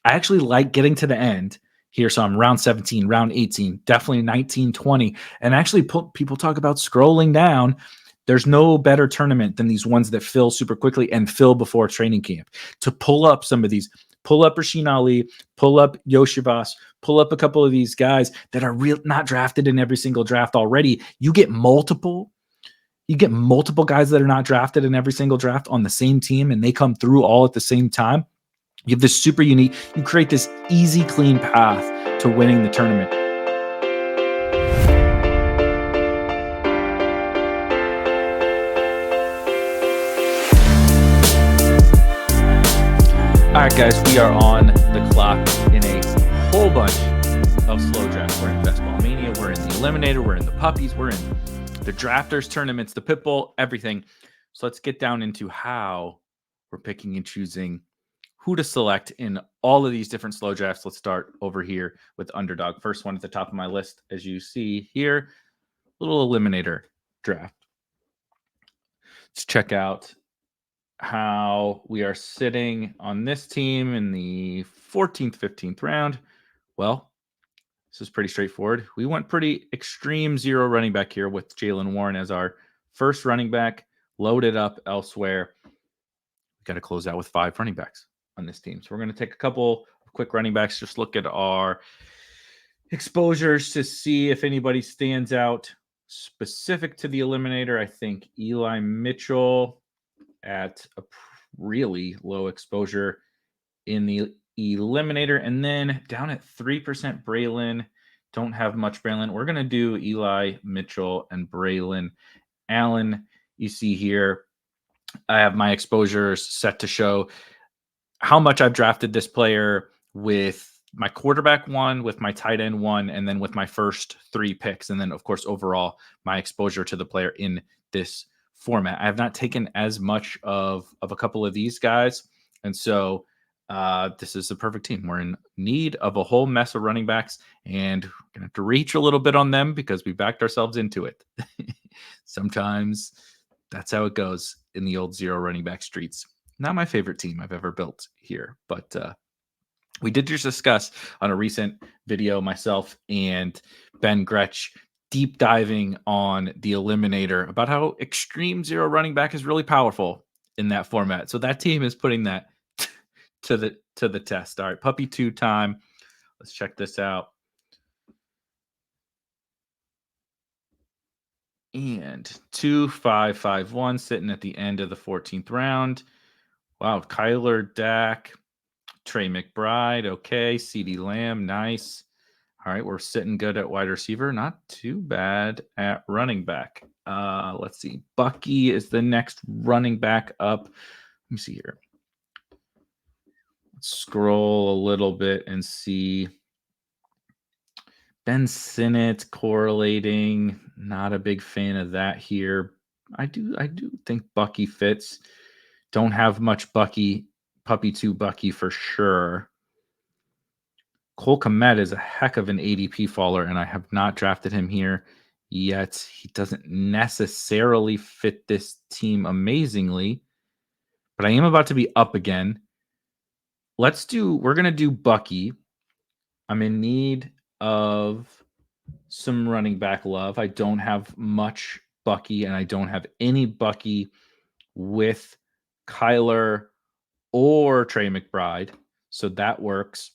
I actually like getting to the end here. So I'm round 17, round 18, definitely 19, 20. And actually, people talk about scrolling down. There's no better tournament than these ones that fill super quickly and fill before training camp. To pull up some of these, pull up Rasheen Ali, pull up Yoshivas, pull up a couple of these guys that are not drafted in every single draft already. You get multiple guys that are not drafted in every single draft on the same team, and they come through all at the same time. You have this super unique, you create this easy, clean path to winning the tournament. All right, guys, we are on the clock in a whole bunch of slow drafts. We're in Best Ball Mania, we're in the Eliminator, we're in the Puppies, we're in the Drafters tournaments, the Pit Bowl, everything. So let's get down into how we're picking and choosing who to select in all of these different slow drafts. Let's start over here with Underdog. First one at the top of my list, as you see here, little Eliminator draft. Let's check out how we are sitting on this team in the 14th, 15th round. Well, this is pretty straightforward. We went pretty extreme zero running back here with Jaylen Warren as our first running back, loaded up elsewhere. We got to close out with 5 running backs on this team. So we're going to take a couple of quick running backs, just look at our exposures to see if anybody stands out specific to the Eliminator. I think Eli Mitchell at a really low exposure in the Eliminator. And then down at 3% Braylon. Don't have much Braylon. We're going to do Eli Mitchell and Braylon Allen. You see here, I have my exposures set to show how much I've drafted this player with my quarterback 1, with my tight end 1, and then with my first 3 picks. And then, of course, overall, my exposure to the player in this format. I have not taken as much of a couple of these guys. And so this is the perfect team. We're in need of a whole mess of running backs, and we're going to have to reach a little bit on them because we backed ourselves into it. Sometimes that's how it goes in the old zero running back streets. Not my favorite team I've ever built here, but we did just discuss on a recent video, myself and Ben Gretsch, deep diving on the Eliminator about how extreme zero running back is really powerful in that format. So that team is putting that to the test. All right, Puppy 2 time. Let's check this out. And 2-5-5-1 sitting at the end of the 14th round. Wow, Kyler, Dak, Trey McBride, okay. CeeDee Lamb, nice. All right, we're sitting good at wide receiver. Not too bad at running back. Let's see. Bucky is the next running back up. Let me see here. Let's scroll a little bit and see. Ben Sinnott correlating. Not a big fan of that here. I do think Bucky fits. Don't have much Bucky. Puppy 2 Bucky for sure. Cole Kmet is a heck of an ADP faller, and I have not drafted him here yet. He doesn't necessarily fit this team amazingly, but I am about to be up again. We're going to do Bucky. I'm in need of some running back love. I don't have much Bucky, and I don't have any Bucky with Kyler or Trey McBride. So that works.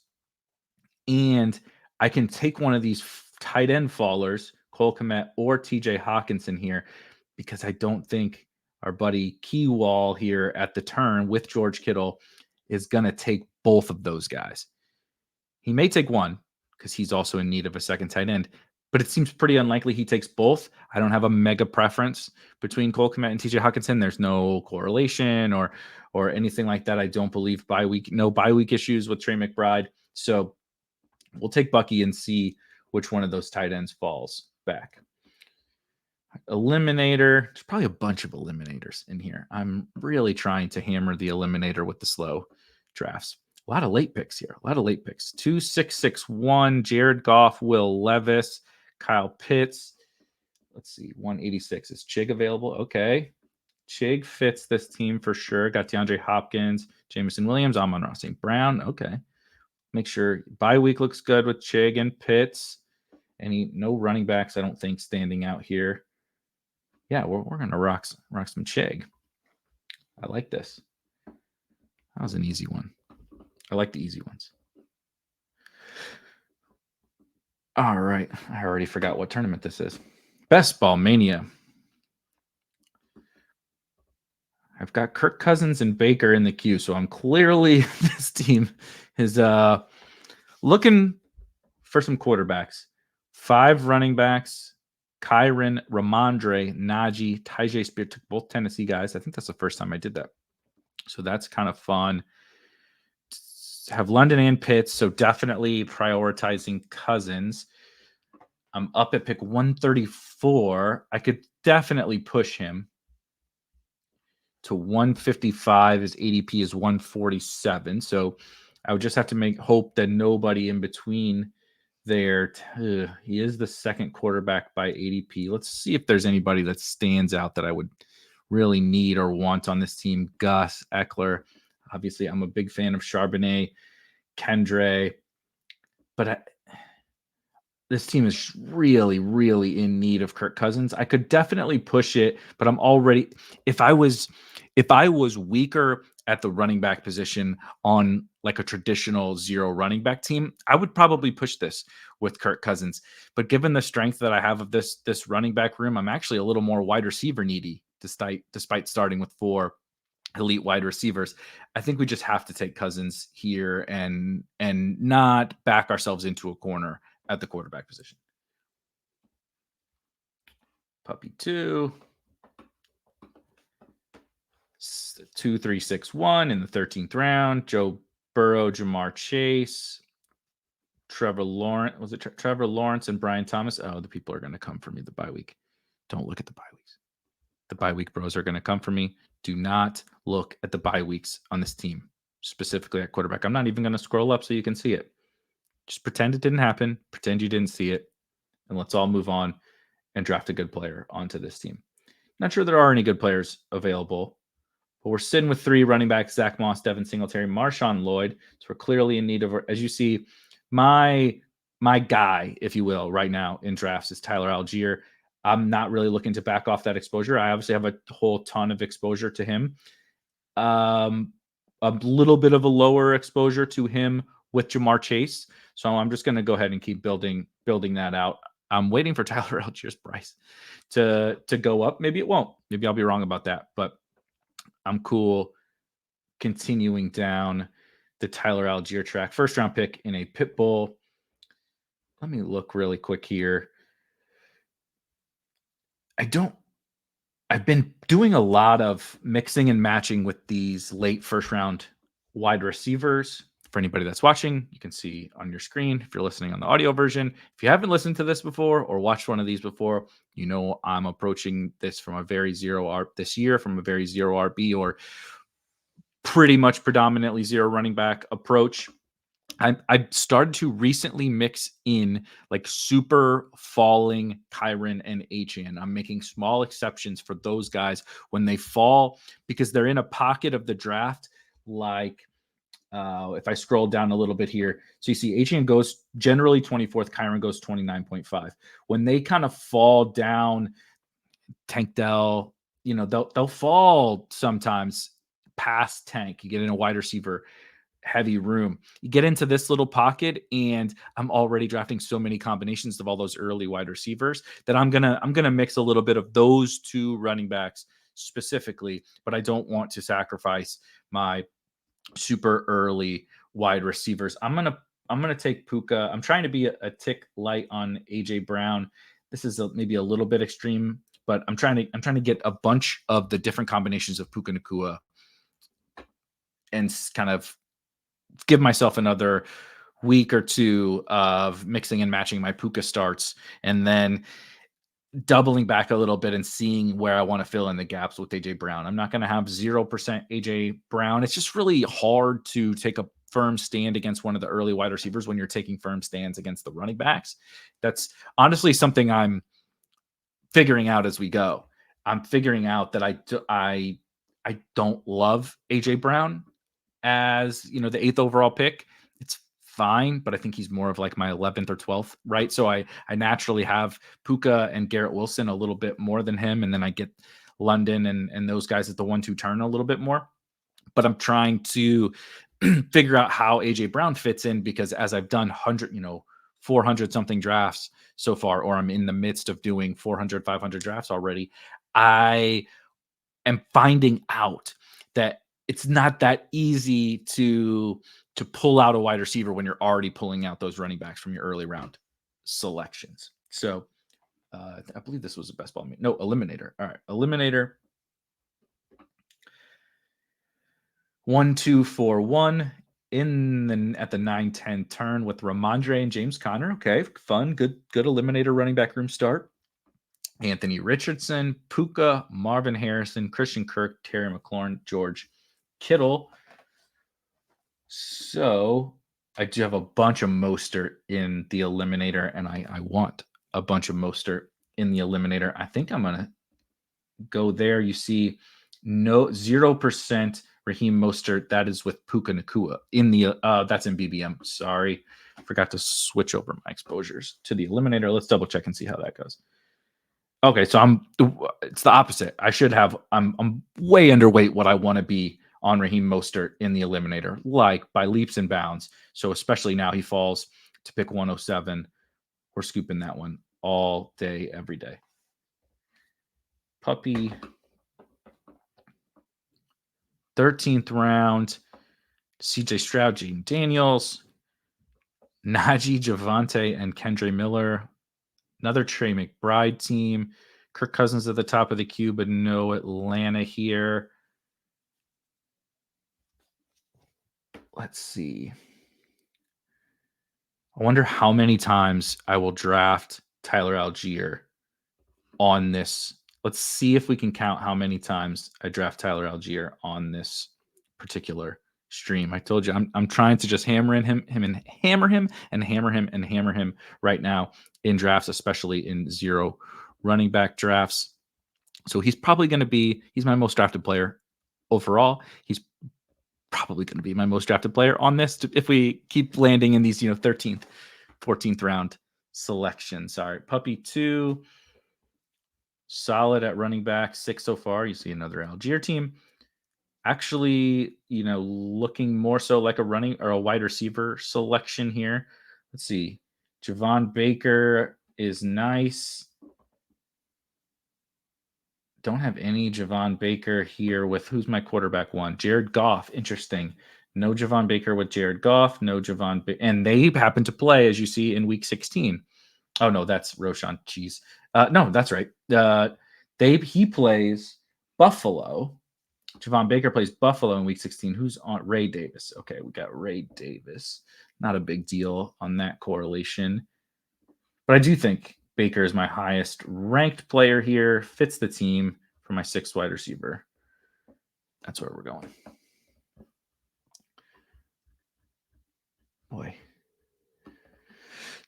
And I can take one of these tight end fallers, Cole Kmet or TJ Hawkinson here, because I don't think our buddy Keywall here at the turn with George Kittle is going to take both of those guys. He may take one because he's also in need of a second tight end, but it seems pretty unlikely he takes both. I don't have a mega preference between Cole Kmet and TJ Hawkinson. There's no correlation or anything like that. I don't believe no bye week issues with Trey McBride. So we'll take Bucky and see which one of those tight ends falls back. Eliminator. There's probably a bunch of eliminators in here. I'm really trying to hammer the Eliminator with the slow drafts. A lot of late picks here. 2, 6, 6, 1. Jared Goff, Will Levis, Kyle Pitts. Let's see. 186. Is Chig available? Okay. Chig fits this team for sure. Got DeAndre Hopkins, Jameson Williams, Amon-Ra St. Brown. Okay. Make sure bye week looks good with Chig and Pitts. No running backs, I don't think, standing out here. Yeah, we're gonna rock some Chig. I like this. That was an easy one. I like the easy ones. All right. I already forgot what tournament this is. Best Ball Mania. I've got Kirk Cousins and Baker in the queue, so I'm clearly this team is looking for some quarterbacks. 5 running backs. Kyron, Ramondre, Najee, Tyjae Spears took both Tennessee guys. I think that's the first time I did that. So that's kind of fun. Have London and Pitts, so definitely prioritizing Cousins. I'm up at pick 134. I could definitely push him to 155. His ADP is 147. So I would just have to hope that nobody in between there. He is the second quarterback by ADP. Let's see if there's anybody that stands out that I would really need or want on this team. Gus, Eckler. Obviously, I'm a big fan of Charbonnet, Kendre. But this team is really, really in need of Kirk Cousins. I could definitely push it, but I'm already if I was weaker at the running back position on like a traditional 0 running back team, I would probably push this with Kirk Cousins. But given the strength that I have of this running back room, I'm actually a little more wide receiver needy despite starting with 4 elite wide receivers. I think we just have to take Cousins here and not back ourselves into a corner at the quarterback position. Puppy 2. 2, 3, 6, 1 in the 13th round. Joe Burrow, Jamar Chase, Trevor Lawrence. Was it Trevor Lawrence and Brian Thomas? Oh, the people are going to come for me the bye week. Don't look at the bye weeks. The bye week bros are going to come for me. Do not look at the bye weeks on this team, specifically at quarterback. I'm not even going to scroll up so you can see it. Just pretend it didn't happen. Pretend you didn't see it. And let's all move on and draft a good player onto this team. Not sure there are any good players available, but we're sitting with 3 running backs: Zach Moss, Devin Singletary, Marshawn Lloyd. So we're clearly in need of, as you see, my guy, if you will, right now in drafts is Tyler Allgeier. I'm not really looking to back off that exposure. I obviously have a whole ton of exposure to him. A little bit of a lower exposure to him with Jamar Chase. So I'm just going to go ahead and keep building that out. I'm waiting for Tyler Allgeier's price to go up. Maybe it won't. Maybe I'll be wrong about that. But I'm cool continuing down the Tyler Allgeier track. First round pick in a pit bull. Let me look really quick here. I've been doing a lot of mixing and matching with these late first round wide receivers. For anybody that's watching, you can see on your screen if you're listening on the audio version. If you haven't listened to this before or watched one of these before, you know I'm approaching this from a very zero RB or pretty much predominantly 0 running back approach. I started to recently mix in like super falling Kyron and Achane. I'm making small exceptions for those guys when they fall because they're in a pocket of the draft. Like if I scroll down a little bit here, so you see Achane goes generally 24th, Kyron goes 29.5. When they kind of fall down, Tank Dell, they'll fall sometimes past Tank. You get in a wide receiver heavy room. You get into this little pocket, and I'm already drafting so many combinations of all those early wide receivers that I'm gonna mix a little bit of those 2 running backs specifically, but I don't want to sacrifice my super early wide receivers. I'm gonna take Puka. I'm trying to be a tick light on AJ Brown. This is maybe a little bit extreme, but I'm trying to get a bunch of the different combinations of Puka Nacua and kind of give myself another week or 2 of mixing and matching my Puka starts and then doubling back a little bit and seeing where I want to fill in the gaps with AJ Brown. I'm not going to have 0% AJ Brown. It's just really hard to take a firm stand against one of the early wide receivers when you're taking firm stands against the running backs. That's honestly something I'm figuring out as we go. I'm figuring out that I don't love AJ Brown as the 8th overall pick. It's fine, but I think he's more of like my 11th or 12th, right? So I naturally have Puka and Garrett Wilson a little bit more than him, and then I get London and those guys at the 1-2 turn a little bit more. But I'm trying to figure out how AJ Brown fits in, because as I've done 400 something drafts so far, or I'm in the midst of doing 400, 500 drafts already, I am finding out that it's not that easy to pull out a wide receiver when you're already pulling out those running backs from your early round selections. So I believe this was a best ball. No, eliminator. All right, eliminator. 1, 2, 4, 1 at the 9-10 turn with Ramondre and James Conner. Okay, fun, good eliminator running back room start. Anthony Richardson, Puka, Marvin Harrison, Christian Kirk, Terry McLaurin, George Kittle. So I do have a bunch of Mostert in the eliminator, and I want a bunch of Mostert in the eliminator. I think I'm gonna go there. You see, 0% Raheem Mostert. That is with Puka Nacua in the that's in BBM. Sorry, forgot to switch over my exposures to the eliminator. Let's double check and see how that goes. Okay, so it's the opposite. I should have I'm way underweight what I want to be on Raheem Mostert in the eliminator, like by leaps and bounds. So especially now he falls to pick 107. We're scooping that one all day, every day. Puppy, 13th round, CJ Stroud, Gene Daniels, Najee, Javonte, and Kendre Miller. Another Trey McBride team. Kirk Cousins at the top of the queue, but no Atlanta here. Let's see. I wonder how many times I will draft Tyler Allgeier on this. Let's see if we can count how many times I draft Tyler Allgeier on this particular stream. I told you I'm trying to just hammer him right now in drafts, especially in 0 running back drafts. So he's probably going to be, he's my most drafted player overall. He's probably going to be my most drafted player on this if we keep landing in these 13th, 14th round selections. All right, Puppy 2, solid at running back, 6 so far. You see another Allgeier team. Actually, looking more so like a running or a wide receiver selection here. Let's see. Javon Baker is nice. Don't have any Javon Baker here with who's my quarterback one? Jared Goff. Interesting. No Javon Baker with Jared Goff. No Javon. And they happen to play, as you see, in week 16. Oh, no, that's Roshan Cheese. No, that's right. He plays Buffalo. Javon Baker plays Buffalo in week 16. Who's on? Ray Davis. Okay, we got Ray Davis. Not a big deal on that correlation. But I do think Baker is my highest ranked player here. Fits the team for my 6th wide receiver. That's where we're going. Boy.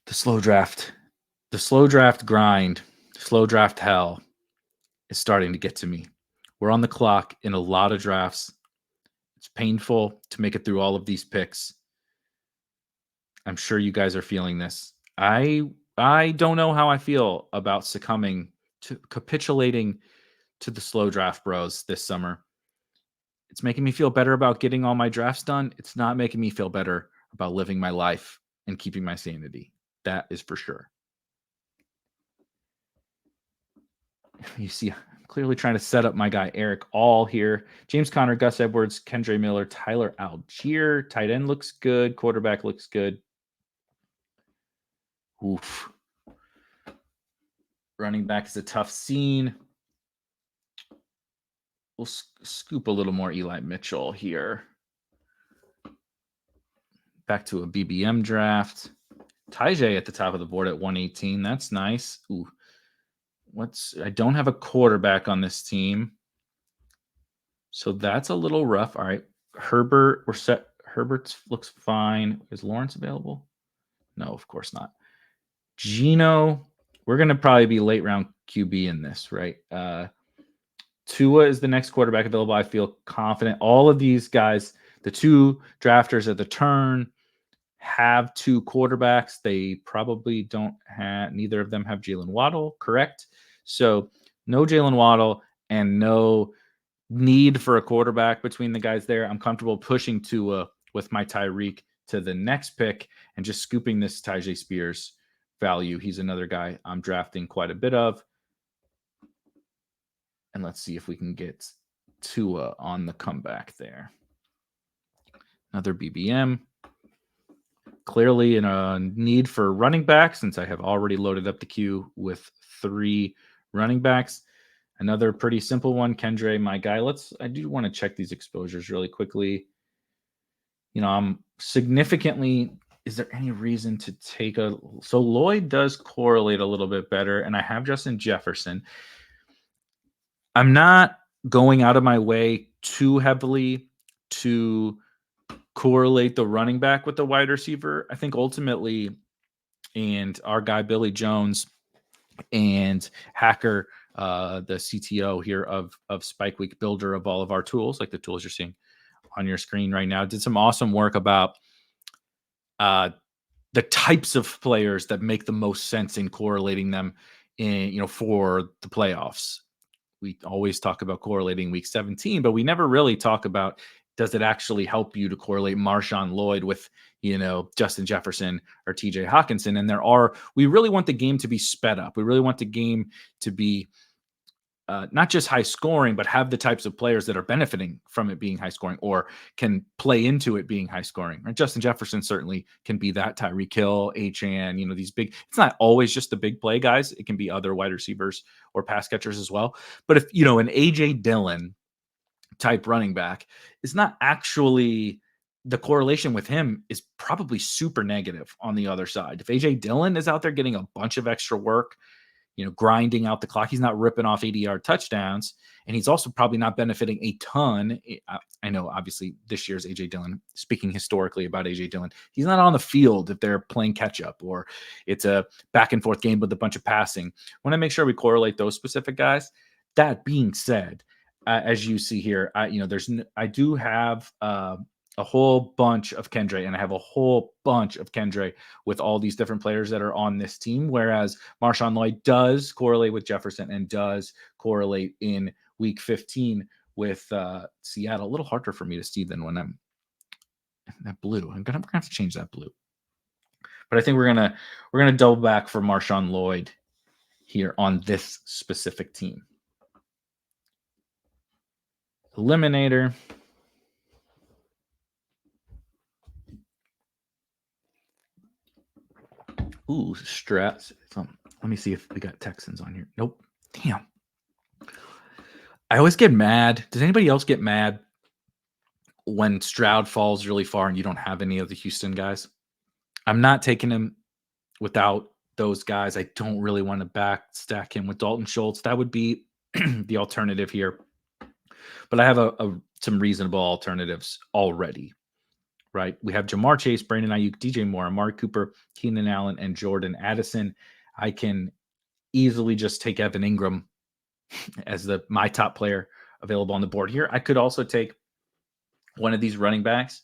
The slow draft grind, slow draft hell is starting to get to me. We're on the clock in a lot of drafts. It's painful to make it through all of these picks. I'm sure you guys are feeling this. I don't know how I feel about capitulating to the slow draft bros this summer. It's making me feel better about getting all my drafts done. It's not making me feel better about living my life and keeping my sanity. That is for sure. You see, I'm clearly trying to set up my guy Eric All here. James Conner, Gus Edwards, Kendre Miller, Tyler Allgeier. Tight end looks good. Quarterback looks good. Oof. Running back is a tough scene. We'll scoop a little more Eli Mitchell here. Back to a BBM draft. Tajay at the top of the board at 118. That's nice. Ooh. I don't have a quarterback on this team. So that's a little rough. All right. Herbert, we're set. Herbert looks fine. Is Lawrence available? No, of course not. Geno, we're going to probably be late round QB in this, right? Tua is the next quarterback available. I feel confident. All of these guys, the 2 drafters at the turn, have two quarterbacks. They probably don't have, neither of them have Jalen Waddle, correct? So no Jalen Waddle and no need for a quarterback between the guys there. I'm comfortable pushing Tua with my Tyreek to the next pick and just scooping this Tyjae Spears value. He's another guy I'm drafting quite a bit of. And let's see if we can get Tua on the comeback there. Another BBM. Clearly in a need for running back, since I have already loaded up the queue with 3 running backs. Another pretty simple one, Kendre, my guy. I do want to check these exposures really quickly. I'm significantly, is there any reason to take so Lloyd does correlate a little bit better, and I have Justin Jefferson. I'm not going out of my way too heavily to correlate the running back with the wide receiver. I think ultimately, and our guy Billy Jones and Hacker, the CTO here of Spike Week, builder of all of our tools, like the tools you're seeing on your screen right now, did some awesome work about the types of players that make the most sense in correlating them for the playoffs. We always talk about correlating week 17, but we never really talk about, does it actually help you to correlate Marshawn Lloyd with, Justin Jefferson or TJ Hawkinson? And we really want the game to be sped up. We really want the game to be not just high scoring, but have the types of players that are benefiting from it being high scoring or can play into it being high scoring. Right? Justin Jefferson certainly can be that. Tyreek Hill, Achane, these big, it's not always just the big play guys. It can be other wide receivers or pass catchers as well. But if, an AJ Dillon type running back is not actually, the correlation with him is probably super negative on the other side. If AJ Dillon is out there getting a bunch of extra work, grinding out the clock, he's not ripping off 80-yard touchdowns, and he's also probably not benefiting a ton. I know, obviously, this year's A.J. Dillon, speaking historically about A.J. Dillon, he's not on the field if they're playing catch-up or it's a back-and-forth game with a bunch of passing. I want to make sure we correlate those specific guys. That being said, as you see here, I do have a whole bunch of Kendre, and I have a whole bunch of Kendre with all these different players that are on this team, whereas Marshawn Lloyd does correlate with Jefferson and does correlate in week 15 with Seattle. A little harder for me to see than when I'm that blue. I'm gonna have to change that blue. But I think we're gonna double back for Marshawn Lloyd here on this specific team. Eliminator. Ooh, stress. Let me see if we got Texans on here. Nope. Damn. I always get mad. Does anybody else get mad when Stroud falls really far and you don't have any of the Houston guys? I'm not taking him without those guys. I don't really want to back stack him with Dalton Schultz. That would be the alternative here. But I have some reasonable alternatives already. Right, we have Jamar Chase, Brandon Ayuk, DJ Moore, Amari Cooper, Keenan Allen, and Jordan Addison. I can easily just take Evan Ingram as my top player available on the board here. I could also take one of these running backs.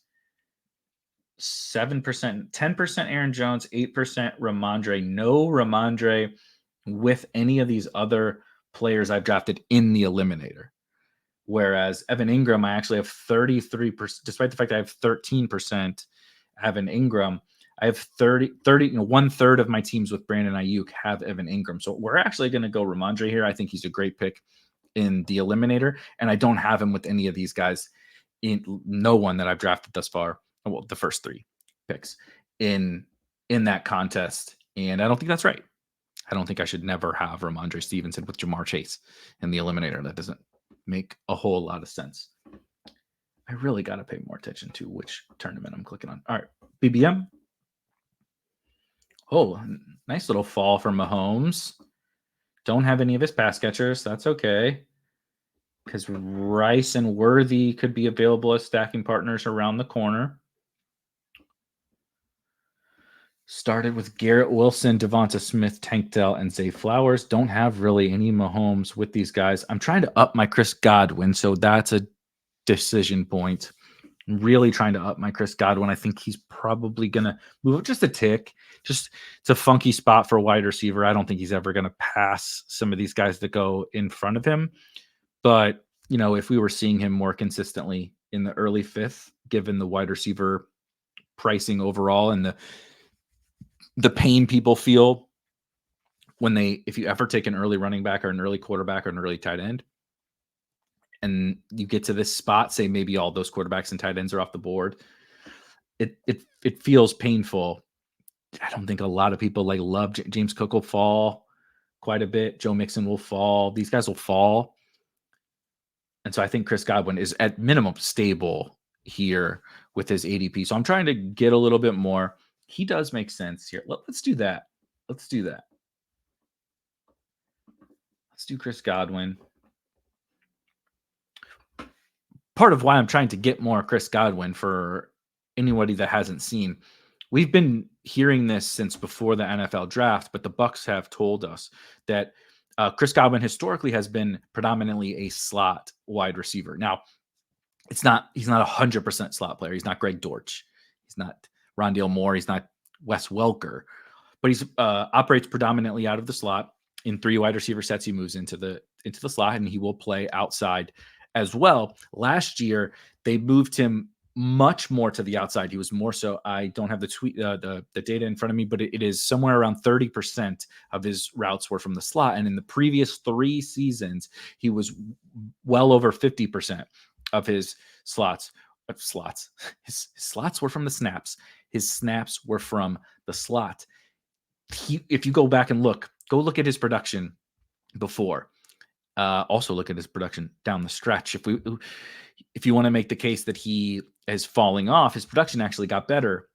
7%, 10% Aaron Jones, 8% Ramondre. No Ramondre with any of these other players I've drafted in the eliminator. Whereas Evan Ingram, I actually have 33%, despite the fact I have 13% Evan Ingram. I have 30, 1/3 of my teams with Brandon Ayuk have Evan Ingram. So we're actually going to go Ramondre here. I think he's a great pick in the eliminator. And I don't have him with any of these guys, no one that I've drafted thus far. Well, the first 3 picks in that contest. And I don't think that's right. I don't think I should never have Ramondre Stevenson with Jamar Chase in the eliminator. That doesn't make a whole lot of sense. I really got to pay more attention to which tournament I'm clicking on. All right, BBM. Oh, nice little fall for Mahomes. Don't have any of his pass catchers. That's okay. Because Rice and Worthy could be available as stacking partners around the corner. Started with Garrett Wilson, Devonta Smith, Tank Dell, and Zay Flowers. Don't have really any Mahomes with these guys. I'm trying to up my Chris Godwin, so that's a decision point. I'm really trying to up my Chris Godwin. I think he's probably going to move up just a tick. Just it's a funky spot for a wide receiver. I don't think he's ever going to pass some of these guys that go in front of him. But, if we were seeing him more consistently in the early fifth, given the wide receiver pricing overall and the pain people feel if you ever take an early running back or an early quarterback or an early tight end, and you get to this spot, say maybe all those quarterbacks and tight ends are off the board, it feels painful. I don't think a lot of people love James Cook will fall quite a bit. Joe Mixon will fall. These guys will fall. And so I think Chris Godwin is at minimum stable here with his ADP. So I'm trying to get a little bit more. He does make sense here. Let's do that. Let's do Chris Godwin. Part of why I'm trying to get more Chris Godwin for anybody that hasn't seen, we've been hearing this since before the NFL draft, but the Bucs have told us that Chris Godwin historically has been predominantly a slot wide receiver. Now, he's not a 100% slot player. He's not Greg Dortch. He's not Rondale Moore. He's not Wes Welker, but he operates predominantly out of the slot. In 3 wide receiver sets, he moves into the slot, and he will play outside as well. Last year, they moved him much more to the outside. He was more so. I don't have the data in front of me, but it is somewhere around 30% of his routes were from the slot. And in the previous 3 seasons, he was well over 50% of his slots. His slots were from the snaps. His snaps were from the slot. If you go back and look at his production before. Also look at his production down the stretch. If you want to make the case that he is falling off, his production actually got better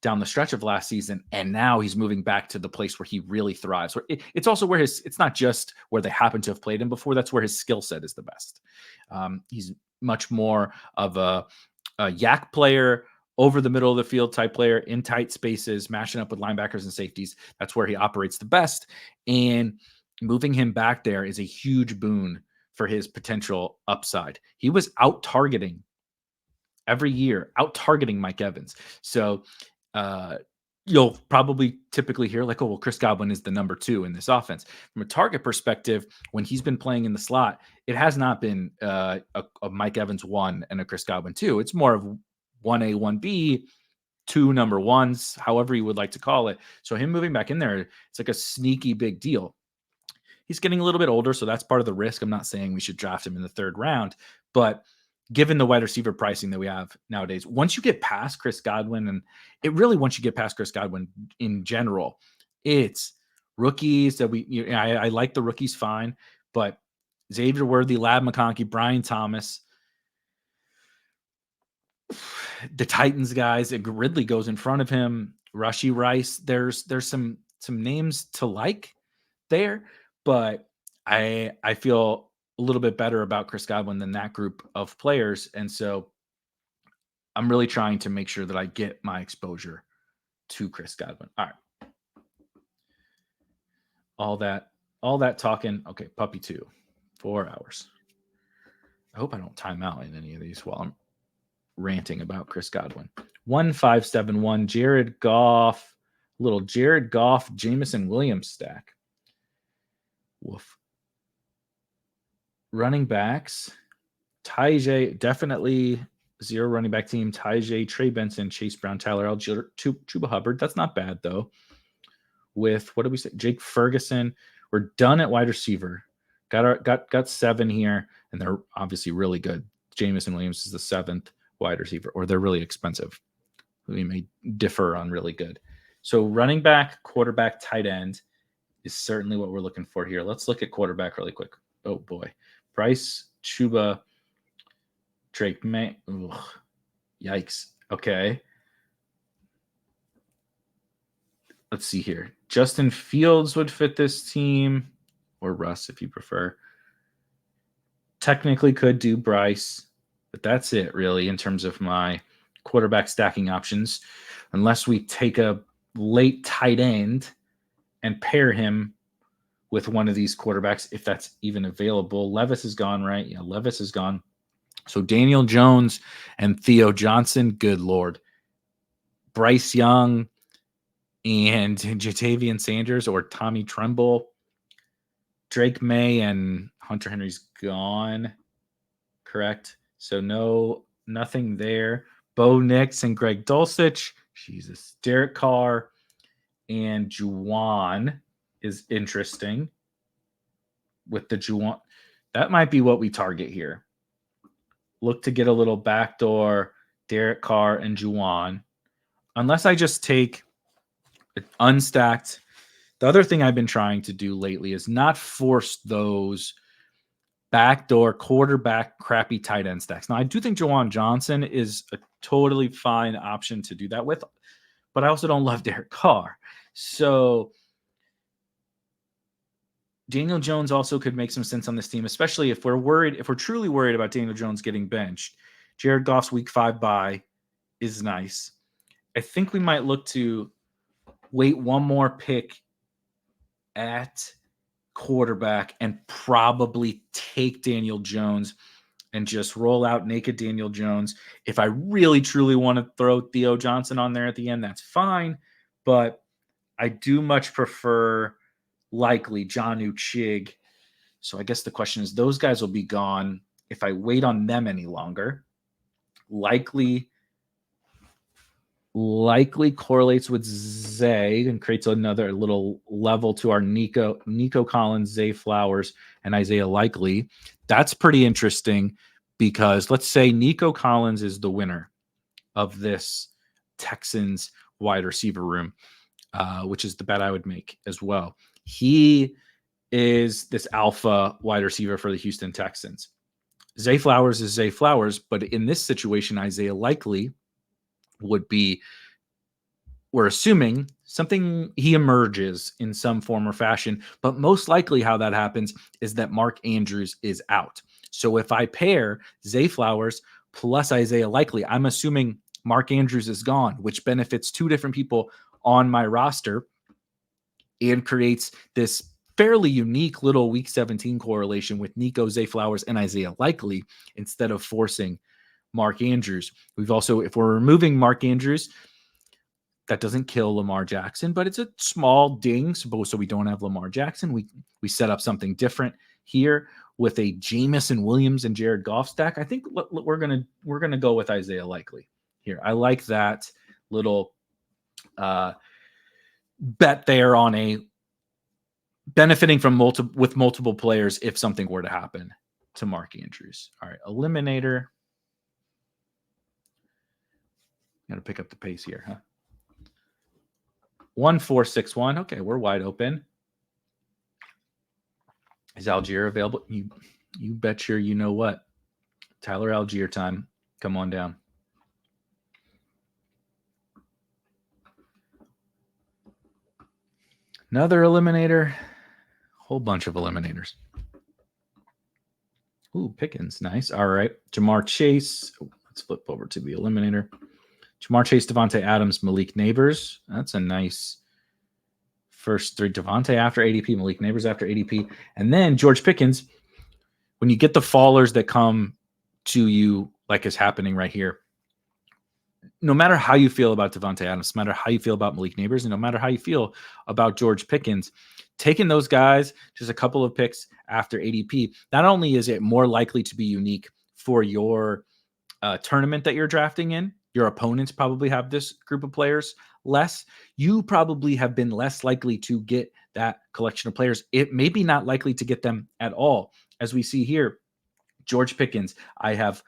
down the stretch of last season, and now he's moving back to the place where he really thrives. It's also where it's not just where they happen to have played him before. That's where his skill set is the best. He's much more of a yak player, over the middle of the field type player, in tight spaces, mashing up with linebackers and safeties. That's where he operates the best. And moving him back there is a huge boon for his potential upside. He was out targeting every year, out targeting Mike Evans. So you'll probably typically hear Chris Godwin is the number 2 in this offense. From a target perspective, when he's been playing in the slot, it has not been a Mike Evans 1 and a Chris Godwin 2. It's more of 1A, 1B, 2 number 1s, however you would like to call it. So him moving back in there, it's like a sneaky big deal. He's getting a little bit older, so that's part of the risk. I'm not saying we should draft him in the 3rd round, but given the wide receiver pricing that we have nowadays, once you get past Chris Godwin, and once you get past Chris Godwin in general, it's rookies that I like the rookies fine, but Xavier Worthy, Lab McConkey, Brian Thomas, the Titans guys, Ridley goes in front of him, Rashee Rice. There's some names to like there, but I feel a little bit better about Chris Godwin than that group of players. And so I'm really trying to make sure that I get my exposure to Chris Godwin. All right. All that talking. Okay. Puppy 2, 4 hours. I hope I don't time out in any of these while I'm ranting about Chris Godwin. 1571, Jared Goff, little Jared Goff, Jameson Williams stack. Woof. Running backs, Tyjae, definitely 0 running back team. Tyjae, Trey Benson, Chase Brown, Tyler Allgeier, Chuba Hubbard. That's not bad though. With what did we say? Jake Ferguson. We're done at wide receiver. Got 7 here, and they're obviously really good. Jameson Williams is the 7th wide receiver, or they're really expensive. We may differ on really good. So running back, quarterback, tight end is certainly what we're looking for here. Let's look at quarterback really quick. Oh boy. Bryce, Chuba, Drake May. Ugh, yikes. Okay. Let's see here. Justin Fields would fit this team, or Russ if you prefer. Technically could do Bryce, but that's it really in terms of my quarterback stacking options, unless we take a late tight end and pair him with one of these quarterbacks, if that's even available. Levis is gone, right? Yeah, Levis is gone. So Daniel Jones and Theo Johnson, good Lord. Bryce Young and Jatavian Sanders or Tommy Tremble. Drake May and Hunter Henry's gone. Correct. So nothing there. Bo Nix and Greg Dulcich. Jesus. Derek Carr and Juwan is interesting. With the Juwan, that might be what we target here. Look to get a little backdoor Derek Carr and Juwan. Unless I just take unstacked. The other thing I've been trying to do lately is not force those backdoor quarterback crappy tight end stacks. Now, I do think Juwan Johnson is a totally fine option to do that with, but I also don't love Derek Carr. So Daniel Jones also could make some sense on this team, especially if we're truly worried about Daniel Jones getting benched. Jared Goff's week 5 bye is nice. I think we might look to wait one more pick at quarterback and probably take Daniel Jones and just roll out naked Daniel Jones. If I really truly want to throw Theo Johnson on there at the end, that's fine. But I do much prefer likely Jonnu Chig. So I guess the question is, those guys will be gone if I wait on them any longer. Likely correlates with Zay and creates another little level to our Nico Collins, Zay Flowers, and Isaiah Likely. That's pretty interesting because let's say Nico Collins is the winner of this Texans wide receiver room, which is the bet I would make as well. He is this alpha wide receiver for the Houston Texans. Zay Flowers is Zay Flowers, but in this situation, Isaiah Likely would be, we're assuming something, he emerges in some form or fashion, but most likely how that happens is that Mark Andrews is out. So if I pair Zay Flowers plus Isaiah Likely, I'm assuming Mark Andrews is gone, which benefits two different people on my roster and creates this fairly unique little week 17 correlation with Nico, Zay Flowers, and Isaiah Likely instead of forcing Mark Andrews. We've also, if we're removing Mark Andrews, that doesn't kill Lamar Jackson, but it's a small ding. So we don't have Lamar Jackson. We set up something different here with a Jameson Williams and Jared Goff stack. I think we're gonna go with Isaiah Likely here. I like that little bet there on a benefiting from multiple players if something were to happen to Mark Andrews. All right, eliminator. Got to pick up the pace here, huh? 1461. Okay, we're wide open. Is Allgeier available? You bet your you know what. Tyler Allgeier time. Come on down. Another eliminator. Whole bunch of eliminators. Ooh, Pickens. Nice. All right. Jamar Chase. Let's flip over to the eliminator. Jamar Chase, Devontae Adams, Malik Neighbors. That's a nice first three. Devontae after ADP, Malik Neighbors after ADP. And then George Pickens. When you get the fallers that come to you, like is happening right here, no matter how you feel about Devontae Adams, no matter how you feel about Malik Neighbors, and no matter how you feel about George Pickens, taking those guys just a couple of picks after ADP, not only is it more likely to be unique for your tournament that you're drafting in, your opponents probably have this group of players less. You probably have been less likely to get that collection of players. It may be not likely to get them at all. As we see here, George Pickens, I have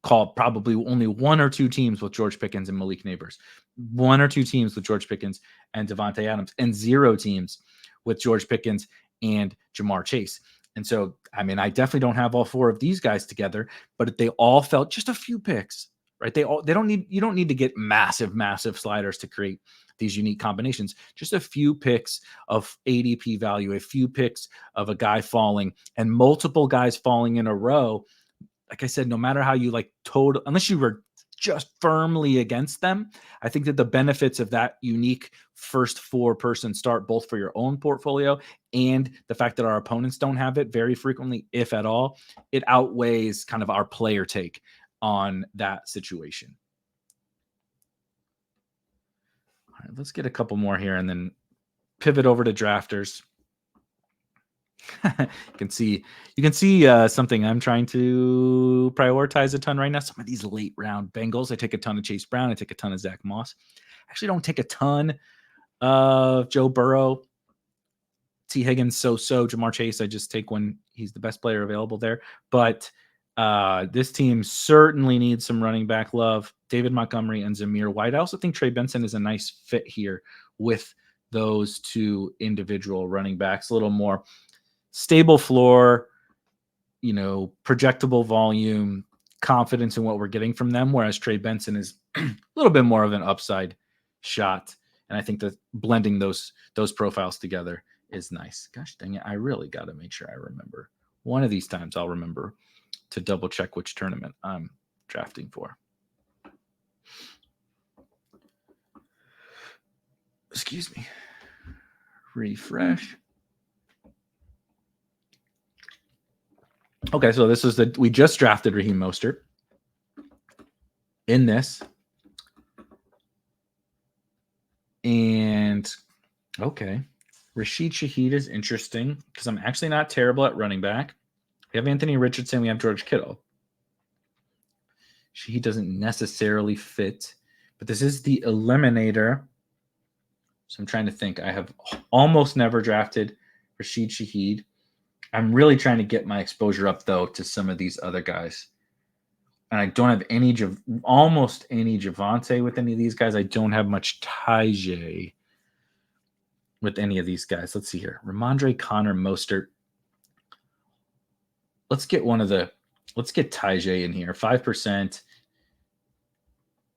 called probably only one or two teams with George Pickens and Malik Neighbors, one or two teams with George Pickens and Devontae Adams, and 0 teams with George Pickens and Jamar Chase. And so, I mean, I definitely don't have all 4 of these guys together, but they all felt just a few picks, right? You don't need to get massive sliders to create these unique combinations. Just a few picks of ADP value, a few picks of a guy falling, and multiple guys falling in a row. Like I said, no matter how you unless you were just firmly against them. I think that the benefits of that unique first 4-person start, both for your own portfolio and the fact that our opponents don't have it very frequently, if at all, it outweighs kind of our player take on that situation. All right, let's get a couple more here and then pivot over to drafters. you can see something I'm trying to prioritize a ton right now. Some of these late round Bengals. I take a ton of Chase Brown. I take a ton of Zach Moss. Actually, don't take a ton of Joe Burrow. T. Higgins, so Jamar Chase. I just take when he's the best player available there. But this team certainly needs some running back love. David Montgomery and Zamir White. I also think Trey Benson is a nice fit here with those two individual running backs. A little more stable floor, projectable volume, confidence in what we're getting from them, whereas Trey Benson is a little bit more of an upside shot. And I think that blending those profiles together is nice. Gosh dang it, I really got to make sure I remember. One of these times I'll remember to double check which tournament I'm drafting for. Excuse me. Refresh. Okay, so this is we just drafted Raheem Mostert in this. And okay, Rashid Shaheed is interesting because I'm actually not terrible at running back. We have Anthony Richardson. We have George Kittle. Shaheed doesn't necessarily fit, but this is the eliminator. So I'm trying to think. I have almost never drafted Rashid Shaheed. I'm really trying to get my exposure up, though, to some of these other guys. And I don't have almost any Javonte with any of these guys. I don't have much Tajay with any of these guys. Let's see here. Ramondre, Connor, Mostert. Let's get Tajay in here. 5%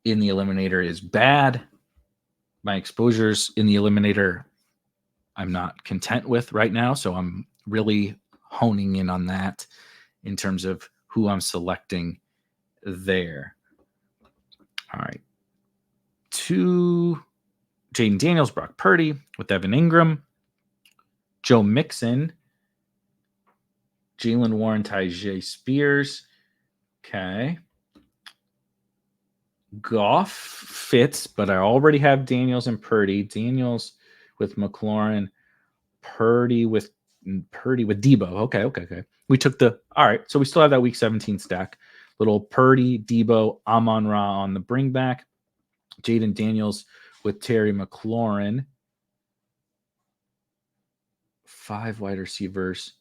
in the eliminator is bad. My exposures in the eliminator I'm not content with right now. So I'm really honing in on that in terms of who I'm selecting there. All right. 2 Jaden Daniels, Brock Purdy with Evan Ingram, Joe Mixon, Jalen Warren, Tajay Spears. Okay. Goff fits, but I already have Daniels and Purdy. Daniels with McLaurin, Purdy with Debo. Okay. We took all right. So we still have that week 17 stack. Little Purdy, Debo, Amon-Ra on the bring back. Jaden Daniels with Terry McLaurin. 5 wide receivers.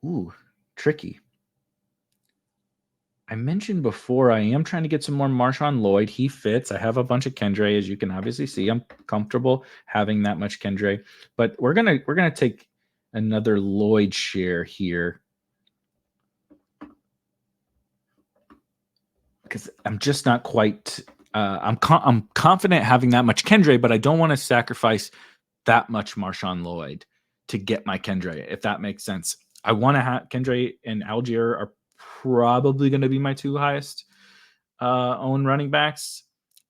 Ooh, tricky. I mentioned before I am trying to get some more Marshawn Lloyd. He fits. I have a bunch of Kendre, as you can obviously see. I'm comfortable having that much Kendre, but we're gonna take another Lloyd share here because I'm just not quite. I'm confident having that much Kendre, but I don't want to sacrifice that much Marshawn Lloyd to get my Kendre, if that makes sense. I want to have Kendre and Allgeier are probably going to be my 2 highest owned running backs.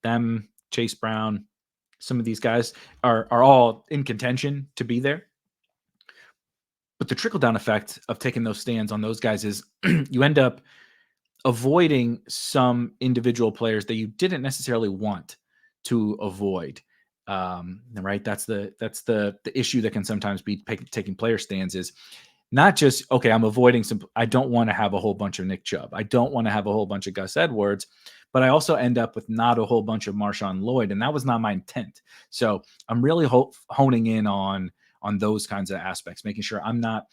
Them, Chase Brown, some of these guys are all in contention to be there. But the trickle-down effect of taking those stands on those guys is you end up avoiding some individual players that you didn't necessarily want to avoid. Right? That's the issue that can sometimes be taking player stands is not just, okay, I'm avoiding I don't want to have a whole bunch of Nick Chubb. I don't want to have a whole bunch of Gus Edwards, but I also end up with not a whole bunch of Marshawn Lloyd, and that was not my intent. So I'm really honing in on those kinds of aspects, making sure I'm not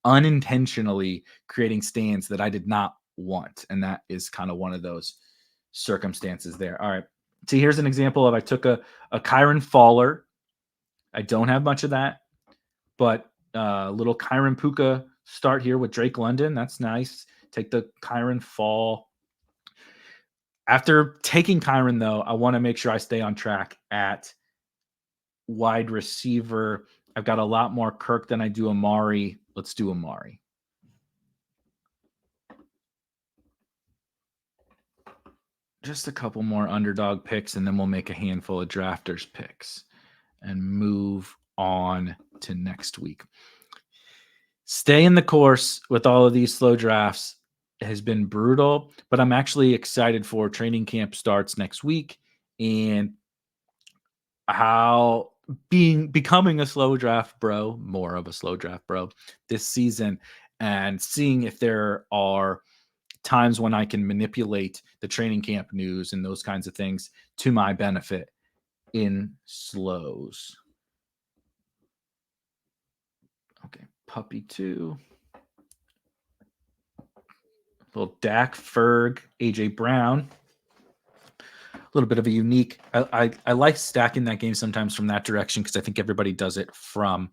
unintentionally creating stands that I did not want. And that is kind of one of those circumstances there. All right. See, here's an example of I took a Kyron Faller. I don't have much of that, but little Kyron Puka start here with Drake London. That's nice. Take the Kyron fall. After taking Kyron, though, I want to make sure I stay on track at wide receiver. I've got a lot more Kirk than I do Amari. Let's do Amari. just a couple more underdog picks, and then we'll make a handful of drafters picks and move on to next week. Stay in the course with all of these slow drafts. It has been brutal, but I'm actually excited for training camp starts next week and how becoming a slow draft bro, more of a slow draft bro this season, and seeing if there are times when I can manipulate the training camp news and those kinds of things to my benefit in slows. Okay, puppy 2. Little Dak, Ferg, AJ Brown. A little bit of a unique. I like stacking that game sometimes from that direction because I think everybody does it from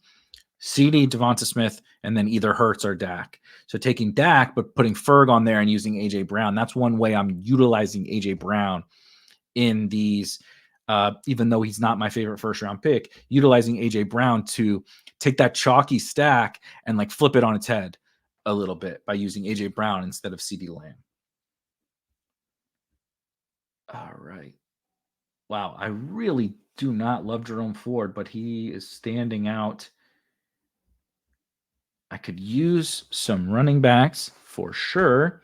CeeDee, Devonta Smith, and then either Hurts or Dak. So taking Dak, but putting Ferg on there and using AJ Brown. That's one way I'm utilizing AJ Brown in these, even though he's not my favorite first round pick, utilizing AJ Brown to take that chalky stack and like flip it on its head a little bit by using AJ Brown instead of CeeDee Lamb. All right. Wow. I really do not love Jerome Ford, but he is standing out. I could use some running backs for sure.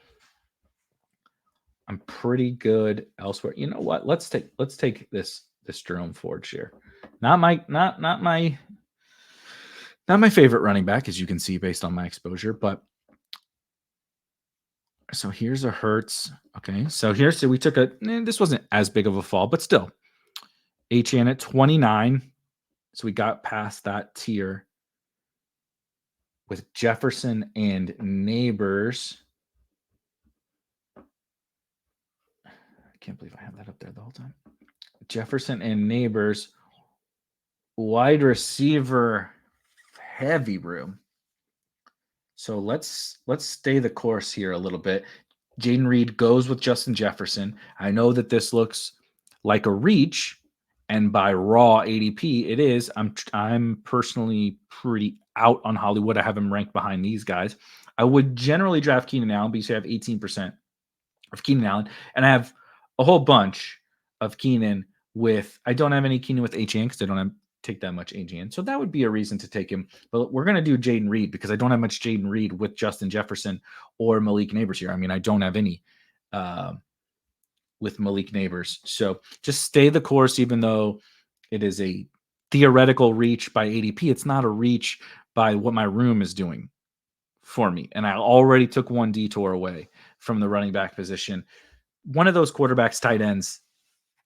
I'm pretty good elsewhere. You know what? Let's take this Jerome Ford share. Not my favorite running back, as you can see based on my exposure, but so here's a Hurts. Okay, so we took this wasn't as big of a fall, but still, HN at 29. So we got past that tier with Jefferson and Neighbors. I can't believe I have that up there the whole time. Jefferson and Neighbors, wide receiver, heavy room. So let's stay the course here a little bit. Jaden Reed goes with Justin Jefferson. I know that this looks like a reach, and by raw ADP, it is. I'm personally pretty out on Hollywood. I have him ranked behind these guys. I would generally draft Keenan Allen because I have 18% of Keenan Allen, and I have a whole bunch of Keenan with. I don't have any Keenan with HN because I don't take that much HN, so that would be a reason to take him. But we're gonna do Jaden Reed because I don't have much Jaden Reed with Justin Jefferson or Malik Neighbors here. I mean, I don't have any with Malik Neighbors. So just stay the course, even though it is a theoretical reach by ADP. It's not a reach by what my room is doing for me. And I already took one detour away from the running back position. One of those quarterbacks, tight ends,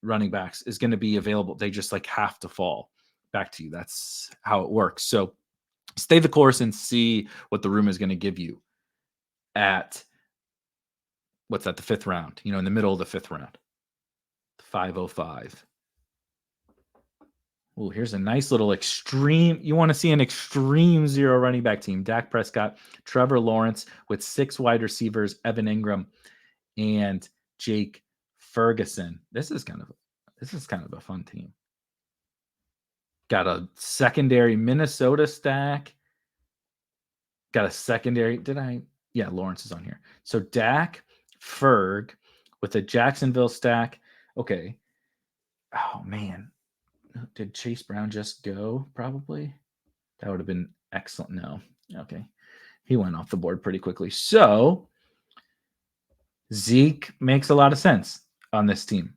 running backs is going to be available. They just like have to fall back to you. That's how it works. So stay the course and see what the room is going to give you at what's that, the 5th round, in the middle of the 5th round, 505. Oh, here's a nice little extreme. You want to see an extreme zero running back team. Dak Prescott, Trevor Lawrence with 6 wide receivers, Evan Ingram and Jake Ferguson. This is kind of a fun team. Got a secondary Minnesota stack. Got a secondary. Yeah, Lawrence is on here. So Dak, Ferg with a Jacksonville stack. Okay. Oh, man. Did Chase Brown just go? Probably. That would have been excellent. No. Okay. He went off the board pretty quickly. So Zeke makes a lot of sense on this team.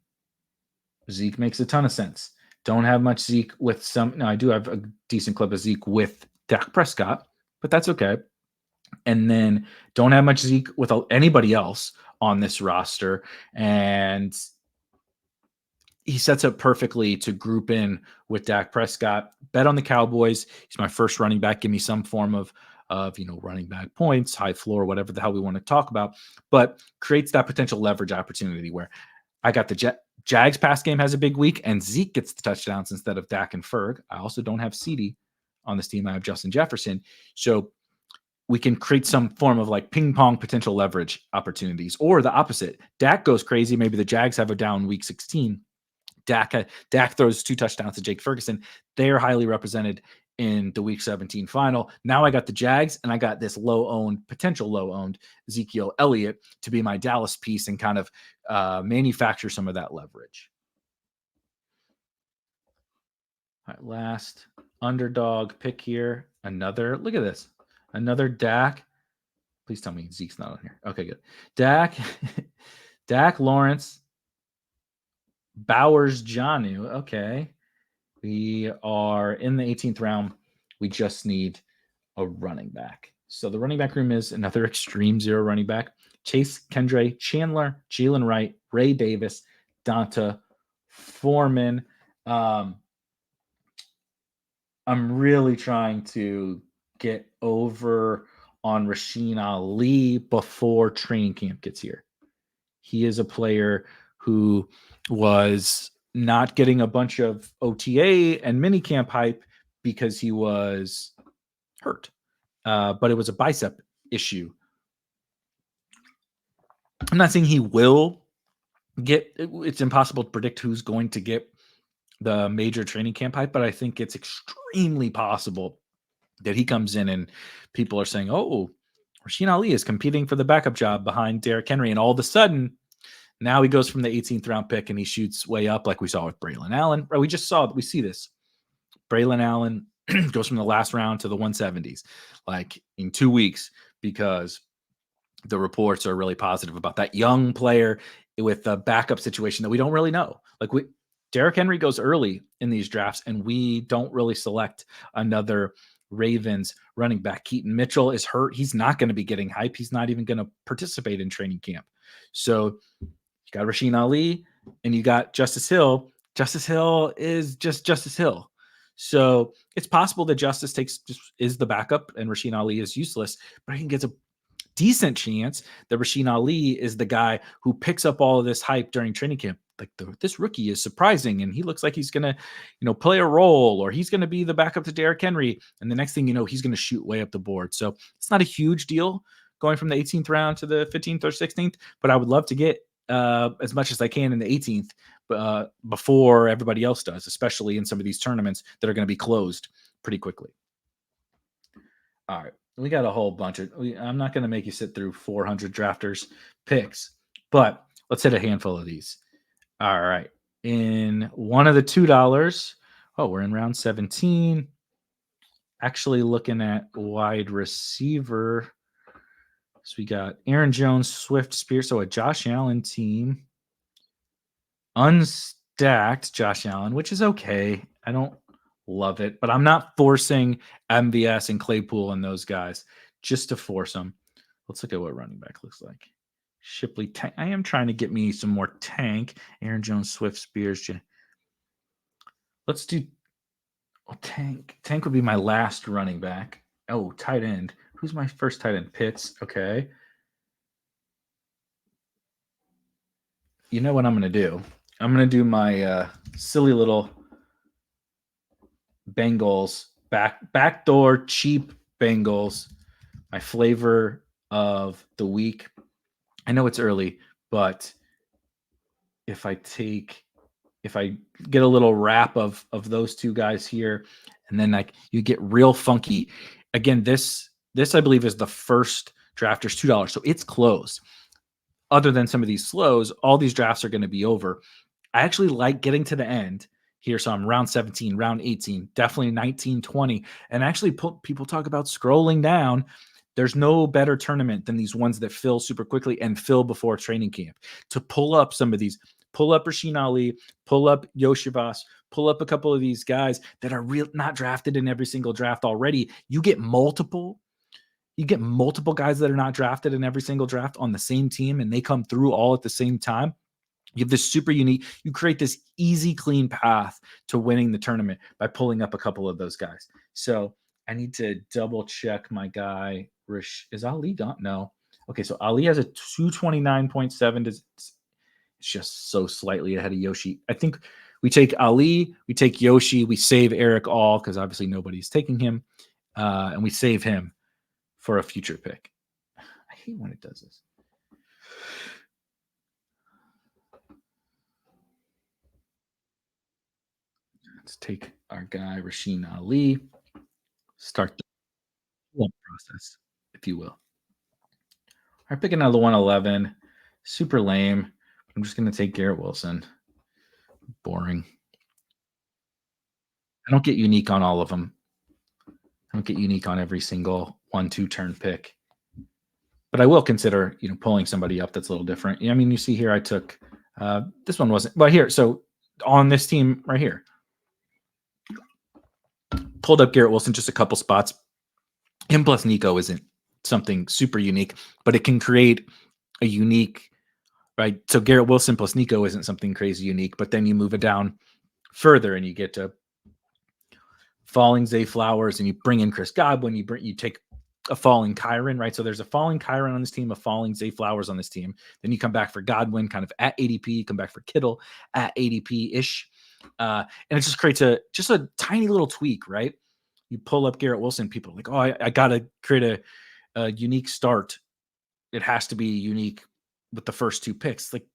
Zeke makes a ton of sense. Don't have much Zeke with some. No, I do have a decent clip of Zeke with Dak Prescott, but that's okay. And then don't have much Zeke with anybody else on this roster. And he sets up perfectly to group in with Dak Prescott. Bet on the Cowboys. He's my first running back. Give me some form of running back points, high floor, whatever the hell we want to talk about, but creates that potential leverage opportunity where I got the Jags pass game has a big week and Zeke gets the touchdowns instead of Dak and Ferg. I also don't have CeeDee on this team. I have Justin Jefferson. So we can create some form of like ping pong potential leverage opportunities, or the opposite. Dak goes crazy. Maybe the Jags have a down week 16. Dak throws 2 touchdowns to Jake Ferguson. They are highly represented in the week 17 final. Now I got the Jags and I got this potential low-owned Ezekiel Elliott to be my Dallas piece and kind of manufacture some of that leverage. All right, last underdog pick here. Look at this. Another Dak. Please tell me Zeke's not on here. Okay, good. Dak, Lawrence, Bowers, Jonnu. Okay. We are in the 18th round. We just need a running back. So the running back room is another extreme zero running back. Chase, Kendre, Chandler, Jalen Wright, Ray Davis, Donta Foreman. I'm really trying to get over on Rasheen Ali before training camp gets here. He is a player who was not getting a bunch of OTA and minicamp hype because he was hurt. But it was a bicep issue. I'm not saying he will it's impossible to predict who's going to get the major training camp hype, but I think it's extremely possible that he comes in and people are saying, oh, Rasheen Ali is competing for the backup job behind Derrick Henry. And all of a sudden, now he goes from the 18th round pick and he shoots way up like we saw with Braylon Allen. We see this. Braylon Allen goes from the last round to the 170s, like in 2 weeks, because the reports are really positive about that young player with a backup situation that we don't really know. Derrick Henry goes early in these drafts, and we don't really select another Ravens running back. Keaton Mitchell is hurt. He's not going to be getting hype. He's not even going to participate in training camp. So you got Rasheen Ali and you got Justice Hill. Justice Hill is just Justice Hill. So it's possible that Justice is the backup and Rasheen Ali is useless, but I think it's a decent chance that Rasheen Ali is the guy who picks up all of this hype during training camp. This rookie is surprising and he looks like he's going to, play a role, or he's going to be the backup to Derrick Henry. And the next thing you know, he's going to shoot way up the board. So it's not a huge deal going from the 18th round to the 15th or 16th, but I would love to get as much as I can in the 18th before everybody else does, especially in some of these tournaments that are going to be closed pretty quickly. All right. We got a whole bunch I'm not going to make you sit through 400 drafters picks, but let's hit a handful of these. All right. In one of the $2, we're in round 17. Actually looking at wide receiver. So we got Aaron Jones, Swift, Spears. So a Josh Allen team. Unstacked Josh Allen, which is okay. I don't love it, but I'm not forcing MVS and Claypool and those guys just to force them. Let's look at what running back looks like. Shipley, Tank. I am trying to get me some more Tank. Aaron Jones, Swift, Spears. Let's do Tank. Tank would be my last running back. Oh, tight end. Who's my first tight end? Pitts. Okay. You know what I'm going to do? I'm going to do my silly little Bengals backdoor cheap Bengals. My flavor of the week. I know it's early, but if I get a little wrap of those two guys here, and then you get real funky. Again, this I believe is the first drafters $2, so it's closed. Other than some of these slows, all these drafts are going to be over. I actually like getting to the end here. So I'm round 17, round 18, definitely 19, 20. And actually people talk about scrolling down. There's no better tournament than these ones that fill super quickly and fill before training camp. To pull up some of these, pull up Rasheen Ali, pull up Yoshivas, pull up a couple of these guys that are not drafted in every single draft already. You get multiple guys that are not drafted in every single draft on the same team, and they come through all at the same time. You have this super unique, you create this easy, clean path to winning the tournament by pulling up a couple of those guys. So I need to double check my guy. Is Ali gone? No. Okay, so Ali has a 229.7. It's just so slightly ahead of Yoshi. I think we take Ali, we take Yoshi, we save Eric All because obviously nobody's taking him, and we save him for a future pick. I hate when it does this. Let's take our guy, Rasheen Ali. start the pull-up process, if you will. All right, pick another 111. Super lame. I'm just going to take Garrett Wilson. Boring. I don't get unique on all of them. I don't get unique on every single 1-2 turn pick. But I will consider, pulling somebody up that's a little different. I mean, you see here, I took this one wasn't, but here, so on this team right here, pulled up Garrett Wilson just a couple spots. Him plus Nico isn't something super unique, but it can create a unique, right? So Garrett Wilson plus Nico isn't something crazy unique, but then you move it down further and you get to falling Zay Flowers and you bring in Chris Godwin, you take a falling Kyron, right? So there's a falling Kyron on this team, a falling Zay Flowers on this team. Then you come back for Godwin kind of at ADP, you come back for Kittle at ADP-ish. And it just creates a tiny little tweak, right? You pull up Garrett Wilson, people are like, oh, I got to create a unique start. It has to be unique with the first two picks. Like,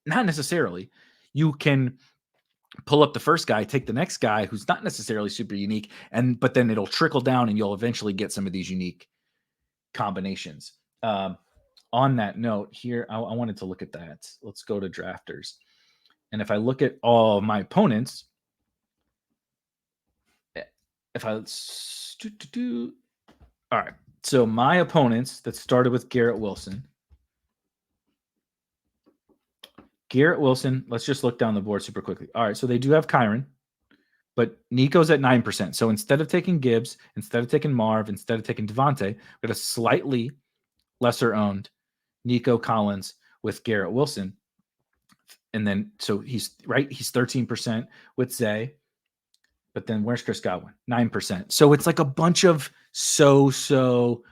not necessarily. You can pull up the first guy, take the next guy who's not necessarily super unique, but then it'll trickle down and you'll eventually get some of these unique combinations. On that note here, I wanted to look at that. Let's go to drafters. And if I look at all my opponents, all right. So my opponents that started with Garrett Wilson, let's just look down the board super quickly. All right. So they do have Kyron, but Nico's at 9%. So instead of taking Gibbs, instead of taking Marv, instead of taking Devontae, we got a slightly lesser owned Nico Collins with Garrett Wilson. And then, so he's 13% with Zay. But then where's Chris Godwin? 9%. So it's like a bunch of so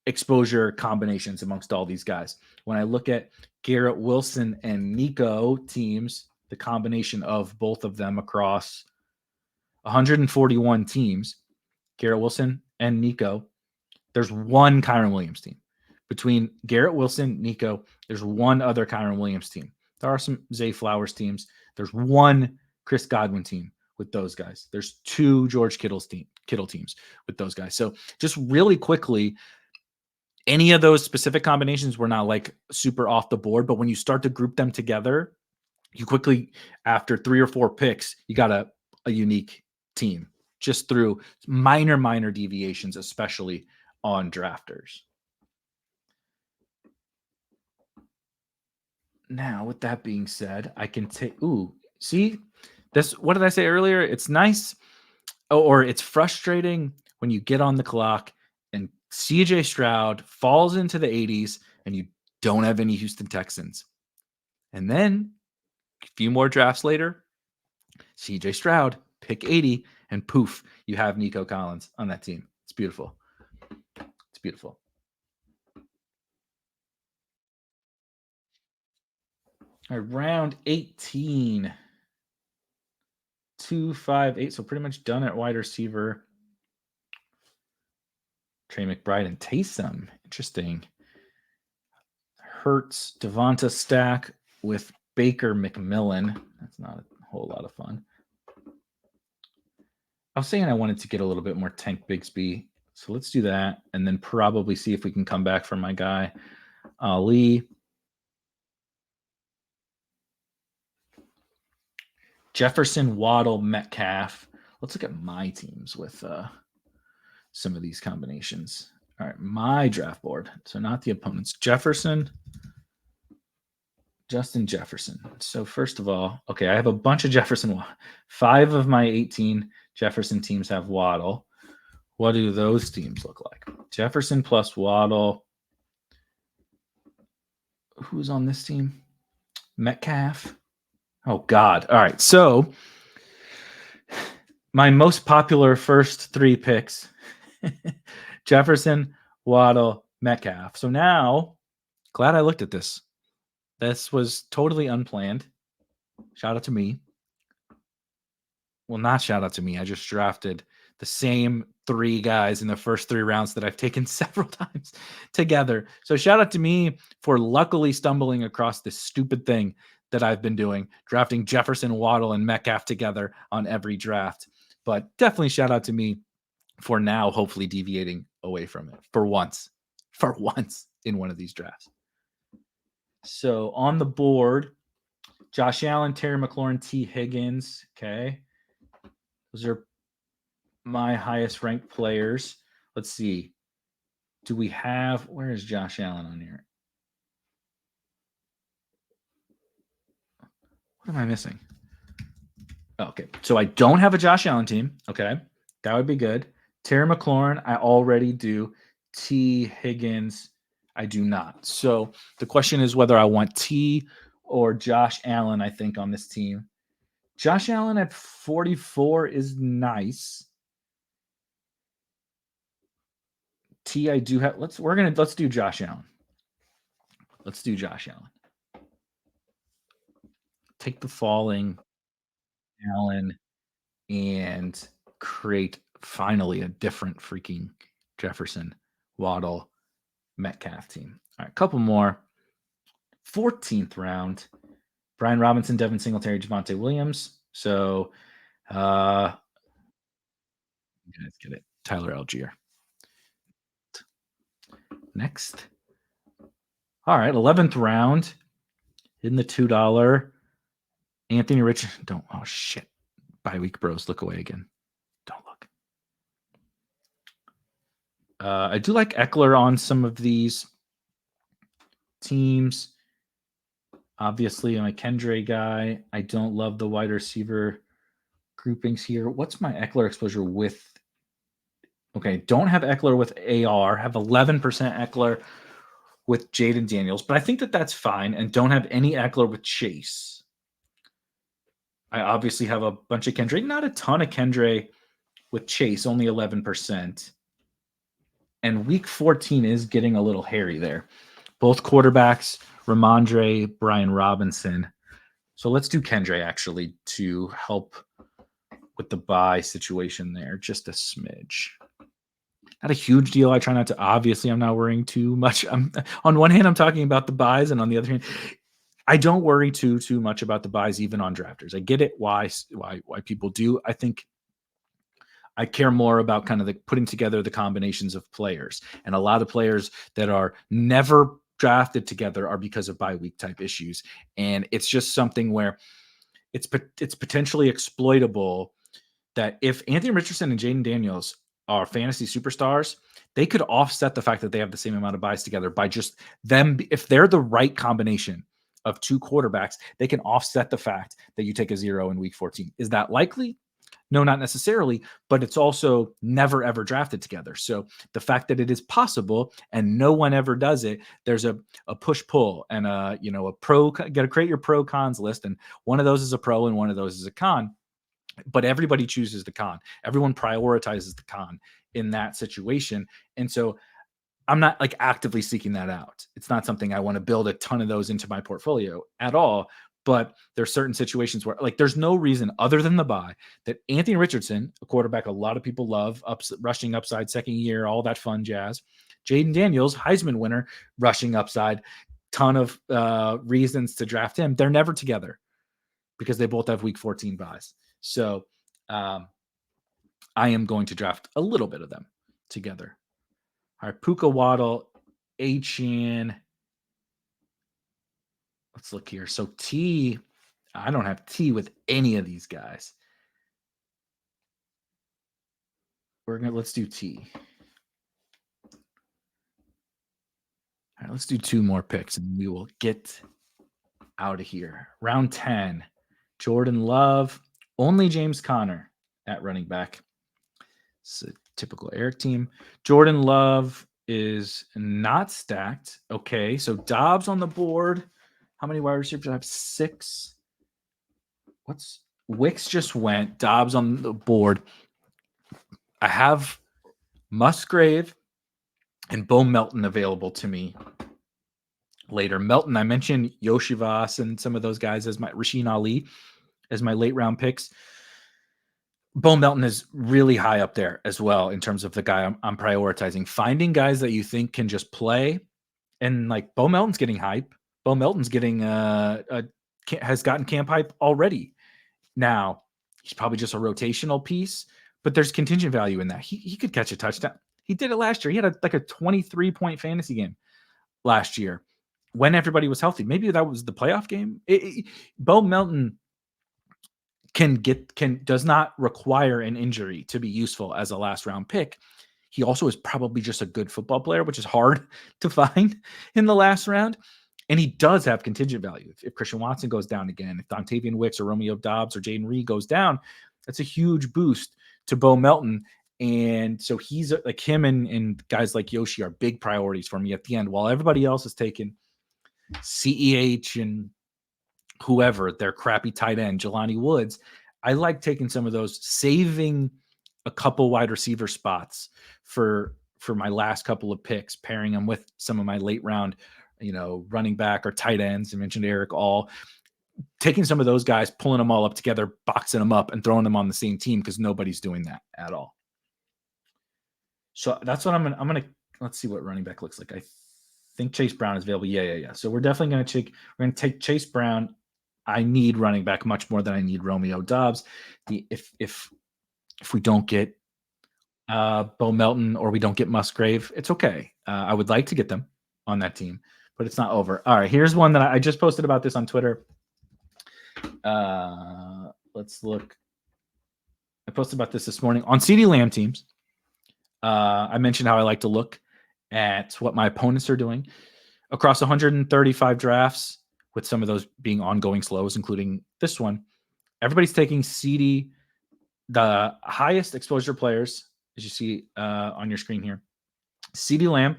exposure combinations amongst all these guys. When I look at Garrett Wilson and Nico teams, the combination of both of them across 141 teams, Garrett Wilson and Nico, there's one Kyron Williams team. Between Garrett Wilson, Nico, there's one other Kyron Williams team. There are some Zay Flowers teams. There's one Chris Godwin team with those guys. There's two George Kittle teams with those guys. So just really quickly, any of those specific combinations were not like super off the board, but when you start to group them together, you quickly, after 3 or 4 picks, you got a unique team just through minor deviations, especially on drafters. Now, with that being said, I can take, see this, what did I say earlier? It's nice or it's frustrating when you get on the clock and CJ Stroud falls into the 80s and you don't have any Houston Texans. And then a few more drafts later, CJ Stroud, pick 80, and poof, you have Nico Collins on that team. It's beautiful. It's beautiful. All right, round 18. 2, 5, 8. So pretty much done at wide receiver. Trey McBride and Taysom. Interesting. Hurts, Devonta stack with Baker McMillan. That's not a whole lot of fun. I was saying I wanted to get a little bit more Tank Bigsby. So let's do that. And then probably see if we can come back from my guy, Ali. Jefferson, Waddle, Metcalf. Let's look at my teams with some of these combinations. All right, my draft board. So not the opponents. Jefferson, Justin Jefferson. So first of all, okay, I have a bunch of Jefferson. 5 of my 18 Jefferson teams have Waddle. What do those teams look like? Jefferson plus Waddle. Who's on this team? Metcalf. Oh, God. All right. So my most popular first 3 picks, Jefferson, Waddle, Metcalf. So now, glad I looked at this. This was totally unplanned. Shout out to me. Well, not shout out to me. I just drafted the same 3 guys in the first 3 rounds that I've taken several times together. So shout out to me for luckily stumbling across this stupid thing that I've been doing, drafting Jefferson, Waddle, and Metcalf together on every draft. But definitely shout out to me for now, hopefully deviating away from it for once in one of these drafts. So on the board, Josh Allen, Terry McLaurin, T. Higgins. Okay. Those are my highest ranked players. Let's see. Do we have, where is Josh Allen on here? What am I missing? Okay. So I don't have a Josh Allen team. Okay. That would be good. Terry McLaurin, I already do. T. Higgins, I do not. So the question is whether I want T or Josh Allen, I think, on this team. Josh Allen at 44 is nice. T, I do have. Let's do Josh Allen. Let's do Josh Allen. Take the falling Allen and create finally a different freaking Jefferson, Waddle, Metcalf team. All right, a couple more. 14th round. Brian Robinson, Devin Singletary, Javonte Williams. So, you guys get it. Tyler Allgeier. Next. All right, 11th round. In the $2. Anthony Rich. Don't. Oh, shit. Bye week bros. Look away again. Don't look. I do like Eckler on some of these teams. Obviously, I'm a Kendre guy. I don't love the wide receiver groupings here. What's my Eckler exposure with? Okay, don't have Eckler with AR. Have 11% Eckler with Jaden Daniels, but I think that that's fine. And don't have any Eckler with Chase. I obviously have a bunch of Kendre. Not a ton of Kendre with Chase, only 11%. And week 14 is getting a little hairy there. Both quarterbacks, Ramondre, Brian Robinson. So let's do Kendre actually to help with the bye situation there. Just a smidge. Not a huge deal. I try not to. Obviously, I'm not worrying too much. On one hand, I'm talking about the buys, and on the other hand, I don't worry too much about the buys, even on drafters. I get it why people do. I think I care more about kind of the putting together the combinations of players, and a lot of players that are never drafted together are because of bye week type issues, and it's just something where it's potentially exploitable. That if Anthony Richardson and Jaden Daniels are fantasy superstars, they could offset the fact that they have the same amount of buys together by just them. If they're the right combination of two quarterbacks, they can offset the fact that you take a 0 in week 14. Is that likely? No, not necessarily, but it's also never, ever drafted together. So the fact that it is possible and no one ever does it, there's a push-pull and a pro, got to create your pro cons list. And one of those is a pro and one of those is a con. But everybody chooses the con. Everyone prioritizes the con in that situation. And so I'm not like actively seeking that out. It's not something I want to build a ton of those into my portfolio at all. But there's certain situations where like there's no reason other than the buy that Anthony Richardson, a quarterback a lot of people love, rushing upside, second year, all that fun jazz. Jaden Daniels, Heisman winner, rushing upside, ton of reasons to draft him. They're never together because they both have week 14 buys. So I am going to draft a little bit of them together. All right, Puka, Waddle, Achan. Let's look here. So T, I don't have T with any of these guys. Let's do T. All right, let's do 2 more picks and we will get out of here. Round 10, Jordan Love, only James Conner at running back. It's a typical Erik team. Jordan Love is not stacked. Okay, so Dobbs on the board. How many wide receivers do I have? 6. Wicks just went. Dobbs on the board. I have Musgrave and Bo Melton available to me later. Melton, I mentioned Yoshivas and some of those guys as my Rasheen Ali as my late round picks. Bo Melton is really high up there as well in terms of the guy I'm prioritizing. Finding guys that you think can just play, and like Bo Melton's getting hype. Bo Melton's getting has gotten camp hype already. Now he's probably just a rotational piece, but there's contingent value in that. He could catch a touchdown. He did it last year. He had a 23-point fantasy game last year when everybody was healthy. Maybe that was the playoff game. Bo Melton does not require an injury to be useful as a last round pick. He also is probably just a good football player, which is hard to find in the last round. And he does have contingent value. If Christian Watson goes down again, if Dontavian Wicks or Romeo Doubs or Jaden Reed goes down, that's a huge boost to Bo Melton. And so he's like him and guys like Yoshi are big priorities for me at the end, while everybody else is taking CEH and whoever, their crappy tight end, Jelani Woods. I like taking some of those, saving a couple wide receiver spots for my last couple of picks, pairing them with some of my late round, running back or tight ends. I mentioned Eric All, taking some of those guys, pulling them all up together, boxing them up and throwing them on the same team because nobody's doing that at all. So that's what I'm going to, let's see what running back looks like. I think Chase Brown is available. Yeah. So we're definitely going to take Chase Brown. I need running back much more than I need Romeo Doubs. If we don't get Bo Melton or we don't get Musgrave, it's okay. I would like to get them on that team, but it's not over. All right, here's one that I just posted about this on Twitter. Let's look. I posted about this morning on CeeDee Lamb teams. I mentioned how I like to look at what my opponents are doing across 135 drafts, with some of those being ongoing slows, including this one. Everybody's taking CeeDee, the highest exposure players, as you see on your screen here. CeeDee Lamb,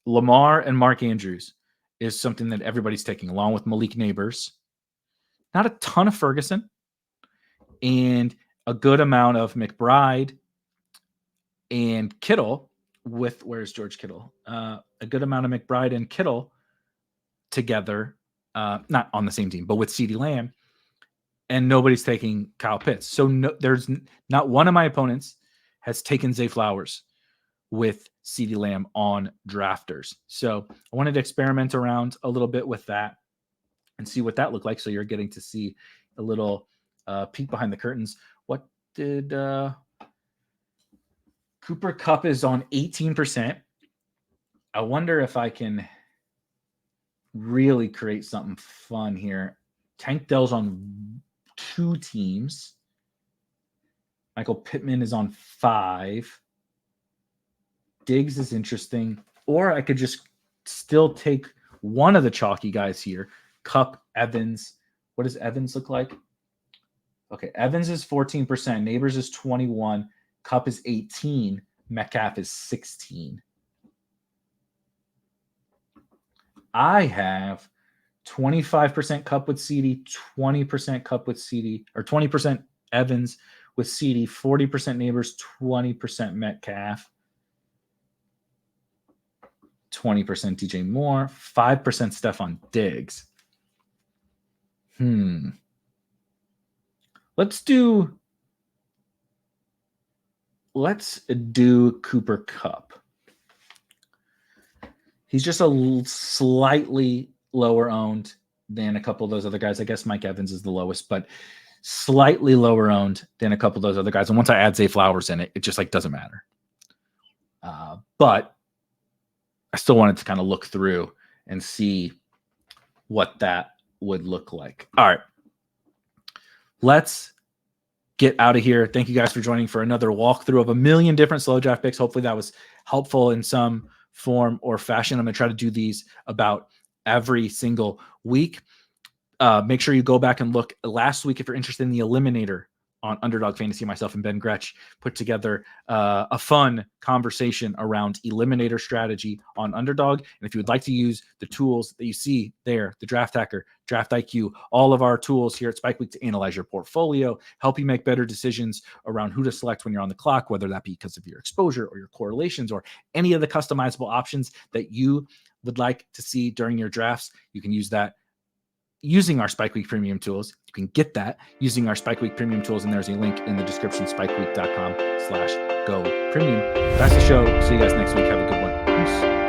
Lamar, and Mark Andrews is something that everybody's taking, along with Malik Neighbors. Not a ton of Ferguson, and a good amount of McBride and Kittle with, where's George Kittle? A good amount of McBride and Kittle together, not on the same team, but with CeeDee Lamb, and nobody's taking Kyle Pitts. So there's not one of my opponents has taken Zay Flowers with CeeDee Lamb on drafters. So I wanted to experiment around a little bit with that and see what that looked like. So you're getting to see a little peek behind the curtains. What did Cooper Kupp is on 18%. I wonder if I can really create something fun here. Tank Dell's on 2 teams. Michael Pittman is on 5. Diggs is interesting. Or I could just still take one of the chalky guys here. Kupp, Evans. What does Evans look like? Okay, Evans is 14%. Neighbors is 21. Kupp is 18. Metcalf is 16. I have 25% Kupp with CeeDee, 20% Kupp with CeeDee, or 20% Evans with CeeDee, 40% Neighbors, 20% Metcalf, 20% DJ Moore, 5% Stephon Diggs. Let's do Cooper Kupp. He's just a slightly lower owned than a couple of those other guys. I guess Mike Evans is the lowest, but slightly lower owned than a couple of those other guys. And once I add Zay Flowers in it, it just doesn't matter. But I still wanted to kind of look through and see what that would look like. All right. Let's get out of here. Thank you guys for joining for another walkthrough of a million different slow draft picks. Hopefully that was helpful in some form or fashion. I'm going to try to do these about every single week. Make sure you go back and look last week if you're interested in the Eliminator on Underdog Fantasy. Myself and Ben Gretsch put together a fun conversation around Eliminator strategy on Underdog. And if you would like to use the tools that you see there, the Draft Hacker, Draft IQ, all of our tools here at Spike Week to analyze your portfolio, help you make better decisions around who to select when you're on the clock, whether that be because of your exposure or your correlations or any of the customizable options that you would like to see during your drafts, you can use that using our Spike Week Premium tools. You can get that using our Spike Week Premium tools, and there's a link in the description, spikeweek.com/go premium. That's the show. See you guys next week. Have a good one. Peace.